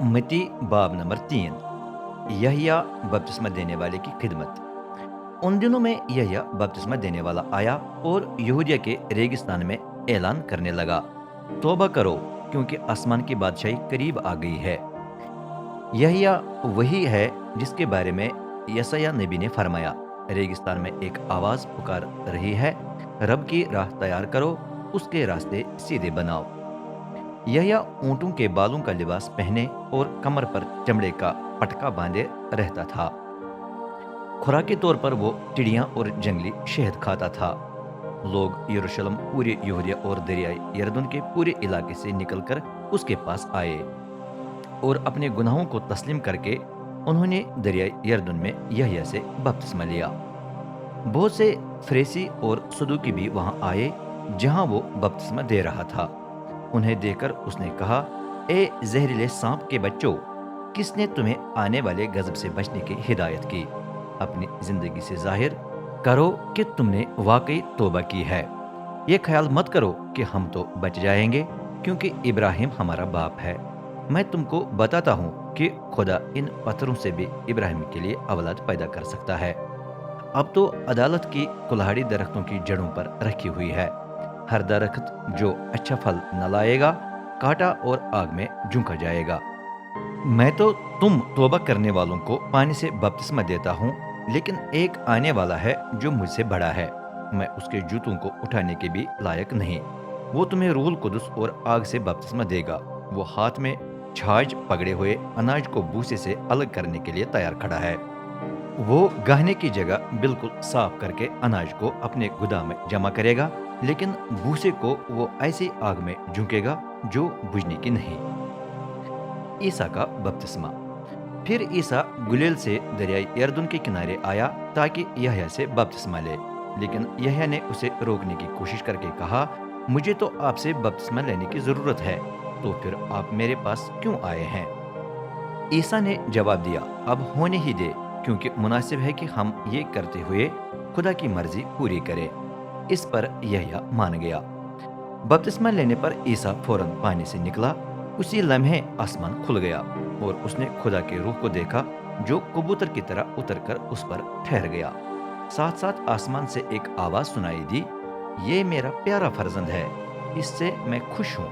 उम्मती बाब नंबर 3। यहया बपतिस्मा देने वाले की खिदमत। उन दिनों में यहया बपतिस्मा देने वाला आया और यहूदिया के रेगिस्तान में ऐलान करने लगा, तौबा करो क्योंकि आसमान की बादशाही करीब आ गई है। यहया वही है जिसके बारे में यशायाह नबी ने फरमाया, रेगिस्तान में एक आवाज पुकार रही है, रब की राह तैयार करो, उसके रास्ते सीधे बनाओ। यहया ऊँटों के बालों का लिबास पहने और कमर पर चमड़े का पटका बांधे रहता था। खुराक के तौर पर वो चिड़ियाँ और जंगली शहद खाता था। लोग यरूशलेम, पूरे यहूदिया और दरियाई यरदन के पूरे इलाके से निकलकर उसके पास आए और अपने गुनाहों को तस्लीम करके उन्होंने दरियाई यरदन में यहया से बपतिस्मा लिया। बहुत से फरीसी और सदूकी भी वहां आए जहां वो बपतिस्मा दे रहा था। उन्हें देखकर उसने कहा, ए जहरीले सांप के बच्चों, किसने तुम्हें आने वाले गजब से बचने की हिदायत की? अपनी जिंदगी से जाहिर करो कि तुमने वाकई तौबा की है। ये ख्याल मत करो कि हम तो बच जाएंगे क्योंकि इब्राहिम हमारा बाप है। मैं तुमको बताता हूँ कि खुदा इन पत्थरों से भी इब्राहिम के लिए औलाद पैदा कर सकता है। अब तो अदालत की कुल्हाड़ी दरख्तों की जड़ों पर रखी हुई है। हर दरख्त जो अच्छा फल न लाएगा काटा और आग में झोंका जाएगा। मैं तो तुम तौबा करने वालों को पानी से बपतिस्मा देता हूँ, लेकिन एक आने वाला है जो मुझसे बड़ा है। मैं उसके जूतों को उठाने के भी लायक नहीं। वो तुम्हें रूहुल कुदस और आग से बपतिस्मा देगा। वो हाथ में छाछ पकड़े हुए अनाज को भूसे से अलग करने के लिए तैयार खड़ा है। वो गहने की जगह बिल्कुल साफ करके अनाज को अपने गोदाम में जमा करेगा, लेकिन भूसे को वो ऐसी आग में झोंकेगा जो बुझने की नहीं। ईसा का बपतिस्मा। फिर ईसा गुलेल से दरियाई यरदन के किनारे आया ताकि यहया से बपतिस्मा ले, लेकिन यहया ने उसे रोकने की कोशिश करके कहा, मुझे तो आपसे बपतिस्मा लेने की जरूरत है, तो फिर आप मेरे पास क्यों आए हैं? ईसा ने जवाब दिया, अब होने ही दे, क्योंकि मुनासिब है कि हम ये करते हुए खुदा की मर्जी पूरी करें। इस पर यहया मान गया। बपतिस्मा लेने पर ईसा फौरन पानी से निकला। उसी लम्हे आसमान खुल गया और उसने खुदा के रूह को देखा जो कबूतर की तरह उतरकर उस पर ठहर गया। साथ साथ आसमान से एक आवाज सुनाई दी, ये मेरा प्यारा फर्जंद है, इससे मैं खुश हूँ।